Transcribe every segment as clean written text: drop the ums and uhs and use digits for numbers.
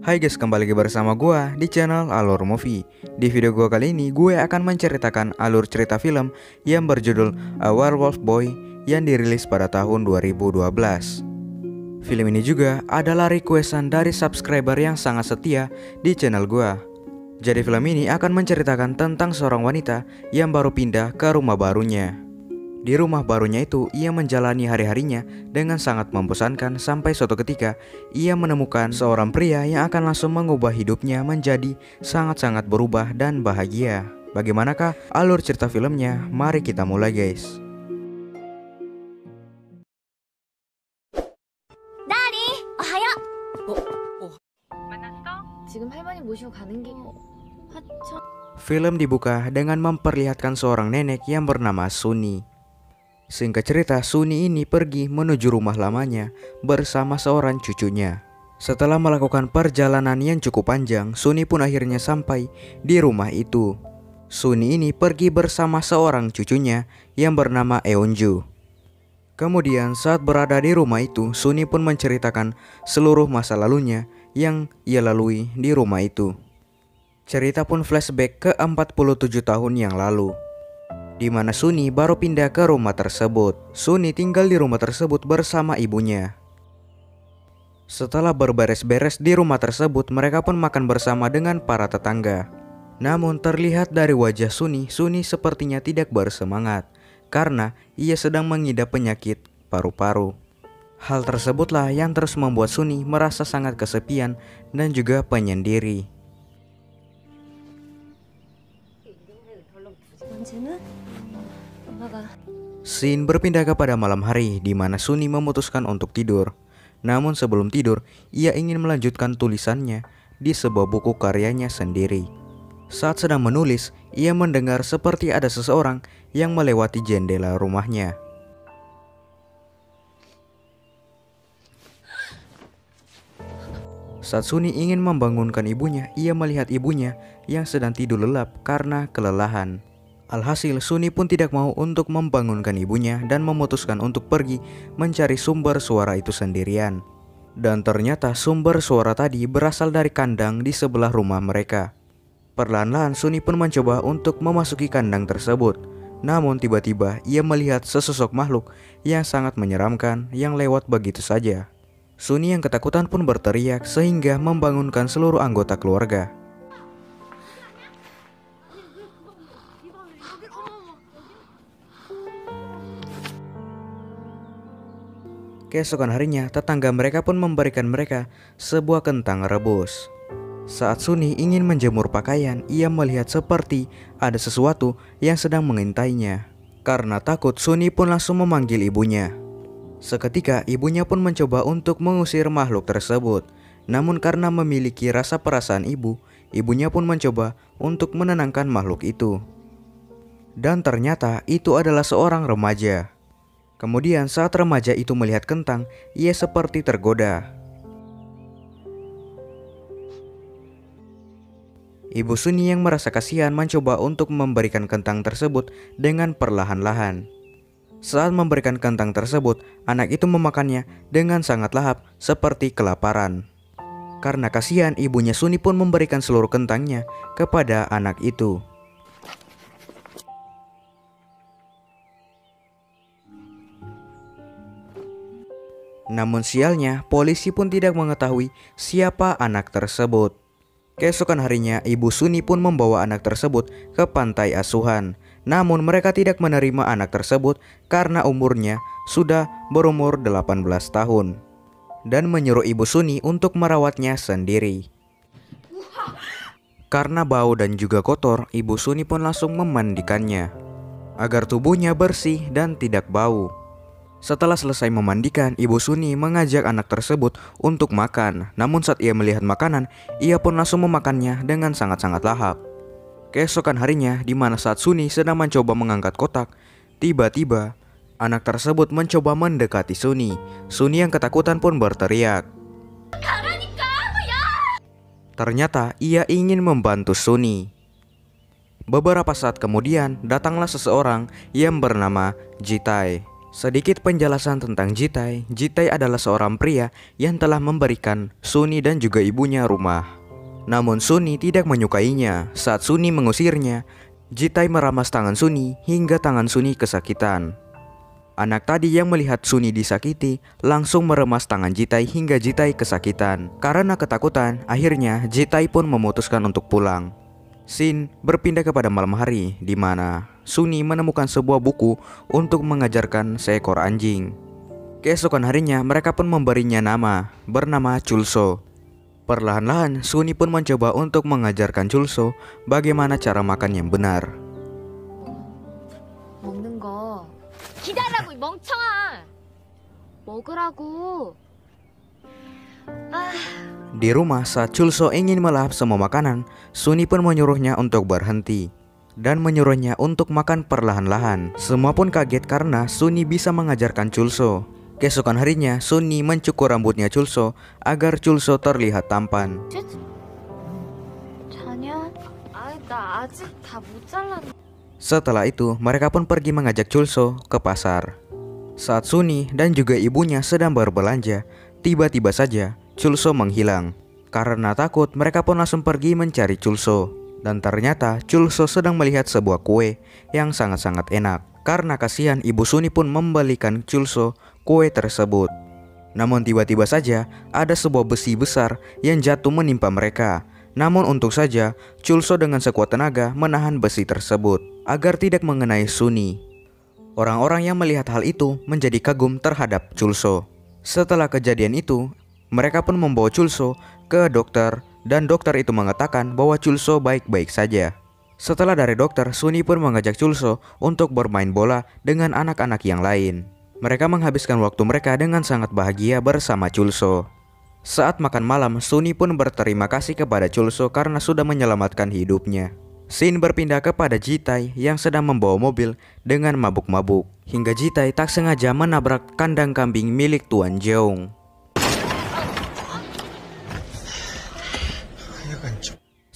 Hai guys, kembali lagi bersama gua di channel Alur Movie. Di video gua kali ini, gue akan menceritakan alur cerita film yang berjudul A Werewolf Boy yang dirilis pada tahun 2012. Film ini juga adalah requestan dari subscriber yang sangat setia di channel gua. Jadi film ini akan menceritakan tentang seorang wanita yang baru pindah ke rumah barunya. Di rumah barunya itu, ia menjalani hari-harinya dengan sangat membosankan sampai suatu ketika ia menemukan seorang pria yang akan langsung mengubah hidupnya menjadi sangat-sangat berubah dan bahagia. Bagaimanakah alur cerita filmnya? Mari kita mulai guys. 나리, 어하요. 만났어? 지금 할머니 모시고 가는 길. 하천. Film dibuka dengan memperlihatkan seorang nenek yang bernama Suni. Singkat cerita, Suni ini pergi menuju rumah lamanya bersama seorang cucunya. Setelah melakukan perjalanan yang cukup panjang, Suni pun akhirnya sampai di rumah itu. Suni ini pergi bersama seorang cucunya yang bernama Eunju. Kemudian saat berada di rumah itu, Suni pun menceritakan seluruh masa lalunya yang ia lalui di rumah itu. Cerita pun flashback ke 47 tahun yang lalu, di mana Suni baru pindah ke rumah tersebut. Suni tinggal di rumah tersebut bersama ibunya. Setelah berberes-beres di rumah tersebut, mereka pun makan bersama dengan para tetangga. Namun terlihat dari wajah Suni sepertinya tidak bersemangat karena ia sedang mengidap penyakit paru-paru. Hal tersebutlah yang terus membuat Suni merasa sangat kesepian dan juga penyendiri. 언제는 엄마가 Scene berpindah kepada malam hari di mana Suni memutuskan untuk tidur. Namun sebelum tidur, ia ingin melanjutkan tulisannya di sebuah buku karyanya sendiri. Saat sedang menulis, ia mendengar seperti ada seseorang yang melewati jendela rumahnya. Saat Suni ingin membangunkan ibunya, ia melihat ibunya yang sedang tidur lelap karena kelelahan. Alhasil, Suni pun tidak mau untuk membangunkan ibunya dan memutuskan untuk pergi mencari sumber suara itu sendirian. Dan ternyata sumber suara tadi berasal dari kandang di sebelah rumah mereka. Perlahan-lahan Suni pun mencoba untuk memasuki kandang tersebut. Namun tiba-tiba ia melihat sesosok makhluk yang sangat menyeramkan yang lewat begitu saja. Suni yang ketakutan pun berteriak sehingga membangunkan seluruh anggota keluarga. Keesokan harinya, tetangga mereka pun memberikan mereka sebuah kentang rebus. Saat Suni ingin menjemur pakaian, ia melihat seperti ada sesuatu yang sedang mengintainya. Karena takut, Suni pun langsung memanggil ibunya. Seketika, ibunya pun mencoba untuk mengusir makhluk tersebut. Namun karena memiliki rasa perasaan ibu, ibunya pun mencoba untuk menenangkan makhluk itu. Dan ternyata itu adalah seorang remaja. Kemudian saat remaja itu melihat kentang, ia seperti tergoda. Ibu Suni yang merasa kasihan mencoba untuk memberikan kentang tersebut dengan perlahan-lahan. Saat memberikan kentang tersebut, anak itu memakannya dengan sangat lahap seperti kelaparan. Karena kasihan, ibunya Suni pun memberikan seluruh kentangnya kepada anak itu. Namun sialnya, polisi pun tidak mengetahui siapa anak tersebut. Keesokan harinya, ibu Suni pun membawa anak tersebut ke pantai asuhan. Namun mereka tidak menerima anak tersebut karena umurnya sudah berumur 18 tahun. Dan menyuruh ibu Suni untuk merawatnya sendiri. Karena bau dan juga kotor, ibu Suni pun langsung memandikannya agar tubuhnya bersih dan tidak bau. Setelah selesai memandikan, ibu Suni mengajak anak tersebut untuk makan. Namun saat ia melihat makanan, ia pun langsung memakannya dengan sangat-sangat lahap. Keesokan harinya, di mana saat Suni sedang mencoba mengangkat kotak, tiba-tiba anak tersebut mencoba mendekati Suni. Suni yang ketakutan pun berteriak. Ternyata ia ingin membantu Suni. Beberapa saat kemudian, datanglah seseorang yang bernama Jitai. Sedikit penjelasan tentang Jitai. Jitai adalah seorang pria yang telah memberikan Suni dan juga ibunya rumah. Namun Suni tidak menyukainya. Saat Suni mengusirnya, Jitai meramas tangan Suni hingga tangan Suni kesakitan. Anak tadi yang melihat Suni disakiti langsung meremas tangan Jitai hingga Jitai kesakitan. Karena ketakutan, akhirnya Jitai pun memutuskan untuk pulang. Scene berpindah kepada malam hari, di mana Suni menemukan sebuah buku untuk mengajarkan seekor anjing. Keesokan harinya mereka pun memberinya nama, bernama Chulso. Perlahan-lahan Suni pun mencoba untuk mengajarkan Chulso bagaimana cara makan yang benar. 먹는 거 기다라고 이 멍청아. 먹으라고. Di rumah saat Chulso ingin melahap semua makanan, Suni pun menyuruhnya untuk berhenti dan menyuruhnya untuk makan perlahan-lahan. Semua pun kaget karena Suni bisa mengajarkan Chulso. Keesokan harinya Suni mencukur rambutnya Chulso agar Chulso terlihat tampan. 자냐? 나 아직 다 못 잘랐네. Setelah itu mereka pun pergi mengajak Chulso ke pasar. Saat Suni dan juga ibunya sedang berbelanja, tiba-tiba saja Chulso menghilang. Karena takut, mereka pun langsung pergi mencari Chulso. Dan ternyata Chulso sedang melihat sebuah kue yang sangat-sangat enak. Karena kasihan, ibu Suni pun membelikan Chulso kue tersebut. Namun tiba-tiba saja ada sebuah besi besar yang jatuh menimpa mereka. Namun untung saja Chulso dengan sekuat tenaga menahan besi tersebut agar tidak mengenai Suni. Orang-orang yang melihat hal itu menjadi kagum terhadap Chulso. Setelah kejadian itu, mereka pun membawa Chulso ke dokter dan dokter itu mengatakan bahwa Chulso baik-baik saja. Setelah dari dokter, Suni pun mengajak Chulso untuk bermain bola dengan anak-anak yang lain. Mereka menghabiskan waktu mereka dengan sangat bahagia bersama Chulso. Saat makan malam, Suni pun berterima kasih kepada Chulso karena sudah menyelamatkan hidupnya. Scene berpindah kepada Jitai yang sedang membawa mobil dengan mabuk-mabuk. Hingga Jitai tak sengaja menabrak kandang kambing milik Tuan Jeong.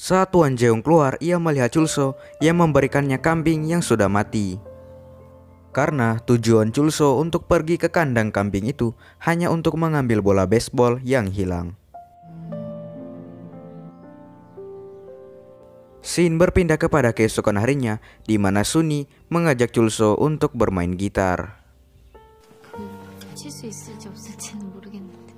Saat Tuan Jeong keluar, ia melihat Chulso yang memberikannya kambing yang sudah mati. Karena tujuan Chulso untuk pergi ke kandang kambing itu hanya untuk mengambil bola baseball yang hilang. Scene berpindah kepada keesokan harinya, di mana Suni mengajak Chulso untuk bermain gitar. 칠 수 있을지 없을지는 모르겠는데.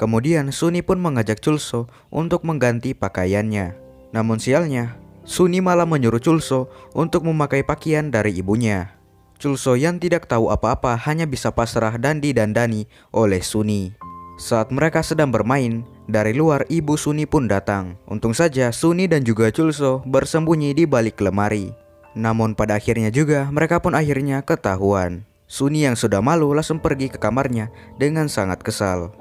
Kemudian Suni pun mengajak Chulso untuk mengganti pakaiannya. Namun sialnya, Suni malah menyuruh Chulso untuk memakai pakaian dari ibunya. Chulso yang tidak tahu apa-apa hanya bisa pasrah dan didandani oleh Suni. Saat mereka sedang bermain, dari luar ibu Suni pun datang. Untung saja Suni dan juga Chulso bersembunyi di balik lemari. Namun pada akhirnya juga mereka pun akhirnya ketahuan. Suni yang sudah malu langsung pergi ke kamarnya dengan sangat kesal.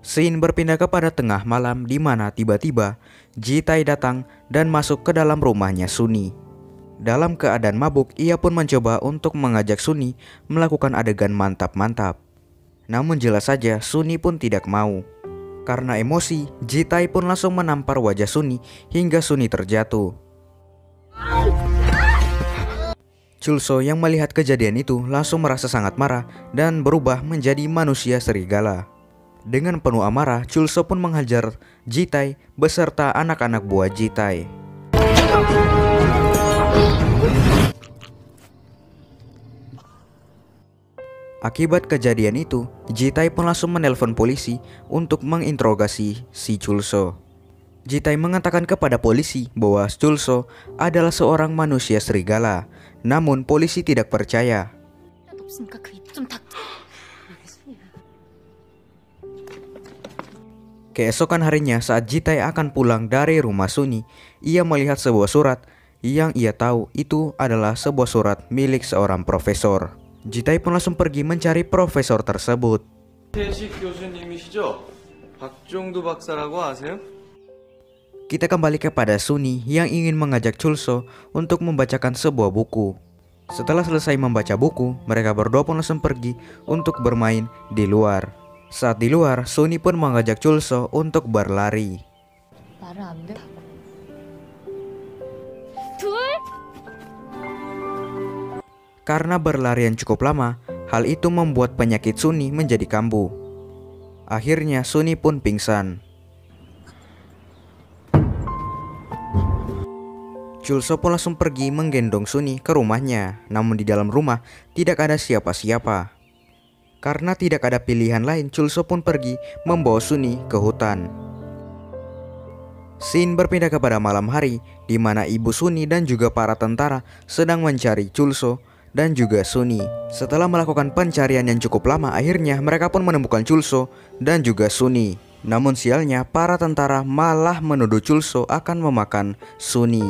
Scene berpindah kepada tengah malam, di mana tiba-tiba Jitai datang dan masuk ke dalam rumahnya Suni. Dalam keadaan mabuk, ia pun mencoba untuk mengajak Suni melakukan adegan mantap-mantap. Namun jelas saja Suni pun tidak mau. Karena emosi, Jitai pun langsung menampar wajah Suni hingga Suni terjatuh. Chulso yang melihat kejadian itu langsung merasa sangat marah dan berubah menjadi manusia serigala. Dengan penuh amarah, Chulso pun menghajar Jitai beserta anak-anak buah Jitai. Akibat kejadian itu, Jitai pun langsung menelpon polisi untuk menginterogasi si Chulso. Jitai mengatakan kepada polisi bahwa Chulso adalah seorang manusia serigala. Namun polisi tidak percaya. Keesokan harinya saat Jitai akan pulang dari rumah Suni, ia melihat sebuah surat yang ia tahu itu adalah sebuah surat milik seorang profesor. Jitai pun langsung pergi mencari profesor tersebut. Kita kembali kepada Suni yang ingin mengajak Chulso untuk membacakan sebuah buku. Setelah selesai membaca buku, mereka berdua pun langsung pergi untuk bermain di luar. Saat di luar, Suni pun mengajak Chulso untuk berlari. 말을 안 돼. 둘, Karena berlarian cukup lama, hal itu membuat penyakit Sunny menjadi kambuh. Akhirnya Sunny pun pingsan. Chulso pun langsung pergi menggendong Sunny ke rumahnya. Namun di dalam rumah tidak ada siapa-siapa. Karena tidak ada pilihan lain, Chulso pun pergi membawa Sunny ke hutan. Scene berpindah kepada malam hari, di mana ibu Sunny dan juga para tentara sedang mencari Chulso dan juga Sunny. Setelah melakukan pencarian yang cukup lama, akhirnya mereka pun menemukan Chulso dan juga Sunny. Namun sialnya, para tentara malah menuduh Chulso akan memakan Sunny.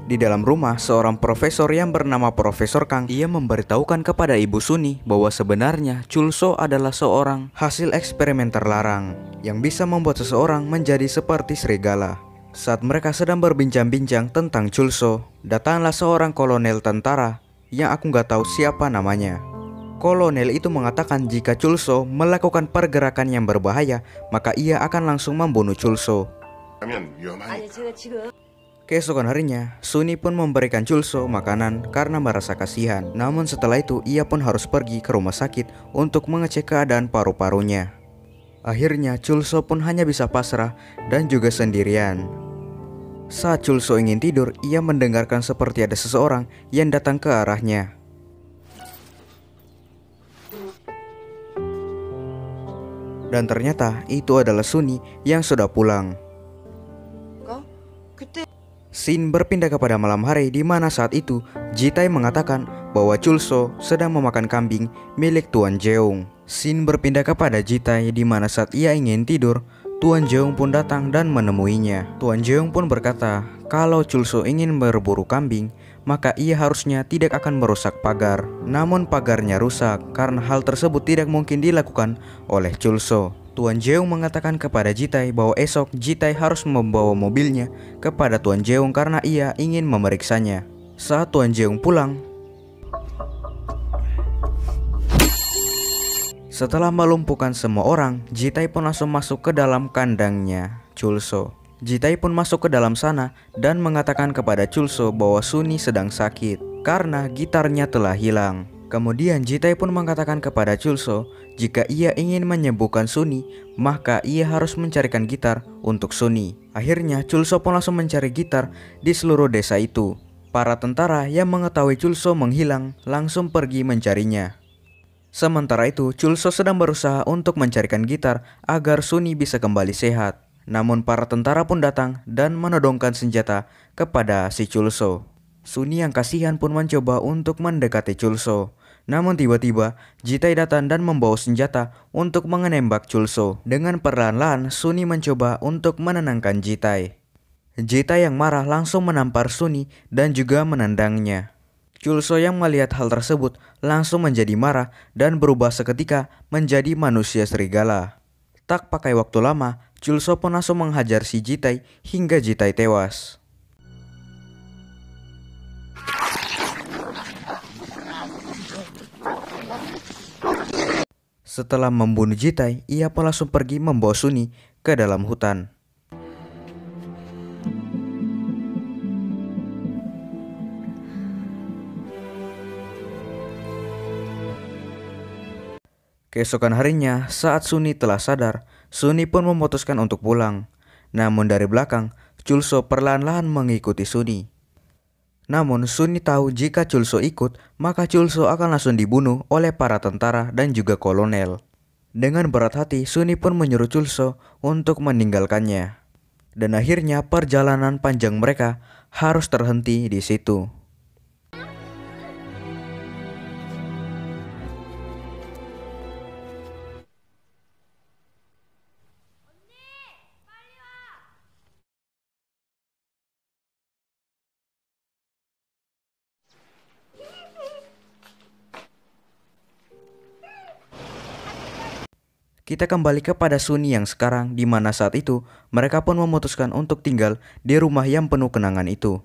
Di dalam rumah, seorang profesor yang bernama Profesor Kang, ia memberitahukan kepada ibu Sunny bahwa sebenarnya Chulso adalah seorang hasil eksperimen terlarang yang bisa membuat seseorang menjadi seperti serigala. Saat mereka sedang berbincang-bincang tentang Chulso, datanglah seorang kolonel tentara yang aku nggak tahu siapa namanya. Kolonel itu mengatakan jika Chulso melakukan pergerakan yang berbahaya, maka ia akan langsung membunuh Chulso. Keesokan harinya, Sunny pun memberikan Chulso makanan karena merasa kasihan. Namun setelah itu, ia pun harus pergi ke rumah sakit untuk mengecek keadaan paru-parunya. Akhirnya, Chulso pun hanya bisa pasrah dan juga sendirian. Saat Chulso ingin tidur, ia mendengarkan seperti ada seseorang yang datang ke arahnya. Dan ternyata itu adalah Sunny yang sudah pulang. Scene berpindah kepada malam hari, di mana saat itu Jitai mengatakan bahwa Chulso sedang memakan kambing milik Tuan Jeong. Scene berpindah kepada Jitai, di mana saat ia ingin tidur, Tuan Jeong pun datang dan menemuinya. Tuan Jeong pun berkata kalau Chulso ingin berburu kambing, maka ia harusnya tidak akan merusak pagar. Namun pagarnya rusak karena hal tersebut tidak mungkin dilakukan oleh Chulso. Tuan Jeong mengatakan kepada Jitai bahwa esok Jitai harus membawa mobilnya kepada Tuan Jeong karena ia ingin memeriksanya. Saat Tuan Jeong pulang, setelah melumpuhkan semua orang, Jitai pun langsung masuk ke dalam kandangnya Chulso. Jitai pun masuk ke dalam sana dan mengatakan kepada Chulso bahwa Sunny sedang sakit karena gitarnya telah hilang. Kemudian Jitai pun mengatakan kepada Chulso jika ia ingin menyembuhkan Sunny, maka ia harus mencarikan gitar untuk Sunny. Akhirnya Chulso pun langsung mencari gitar di seluruh desa itu. Para tentara yang mengetahui Chulso menghilang langsung pergi mencarinya. Sementara itu, Chulso sedang berusaha untuk mencarikan gitar agar Sunny bisa kembali sehat. Namun para tentara pun datang dan menodongkan senjata kepada si Chulso. Sunny yang kasihan pun mencoba untuk mendekati Chulso. Namun tiba-tiba Jitai datang dan membawa senjata untuk menembak Chulso. Dengan perlahan-lahan Sunny mencoba untuk menenangkan Jitai. Jitai yang marah langsung menampar Sunny dan juga menendangnya. Chulso yang melihat hal tersebut langsung menjadi marah dan berubah seketika menjadi manusia serigala. Tak pakai waktu lama, Chulso pun langsung menghajar si Jitai hingga Jitai tewas. Setelah membunuh Jitai, ia pun langsung pergi membawa Sunny ke dalam hutan. Keesokan harinya, saat Sunny telah sadar, Sunny pun memutuskan untuk pulang. Namun dari belakang, Chulso perlahan-lahan mengikuti Sunny. Namun Sunny tahu jika Chulso ikut, maka Chulso akan langsung dibunuh oleh para tentara dan juga kolonel. Dengan berat hati, Sunny pun menyuruh Chulso untuk meninggalkannya. Dan akhirnya perjalanan panjang mereka harus terhenti di situ. Kita kembali kepada Sunny yang sekarang, di mana saat itu mereka pun memutuskan untuk tinggal di rumah yang penuh kenangan itu.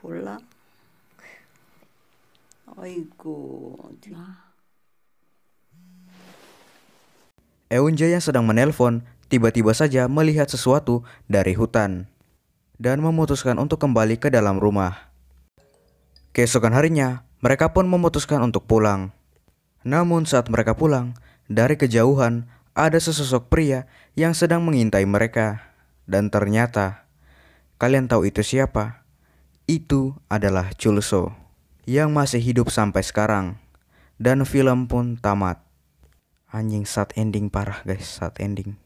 몰라? 아이고 어디 Eunja yang sedang menelpon tiba-tiba saja melihat sesuatu dari hutan dan memutuskan untuk kembali ke dalam rumah. Keesokan harinya, mereka pun memutuskan untuk pulang. Namun saat mereka pulang, dari kejauhan ada sesosok pria yang sedang mengintai mereka. Dan ternyata, kalian tahu itu siapa? Itu adalah Chulso, yang masih hidup sampai sekarang. Dan film pun tamat. Anjing, sad ending parah guys, sad ending.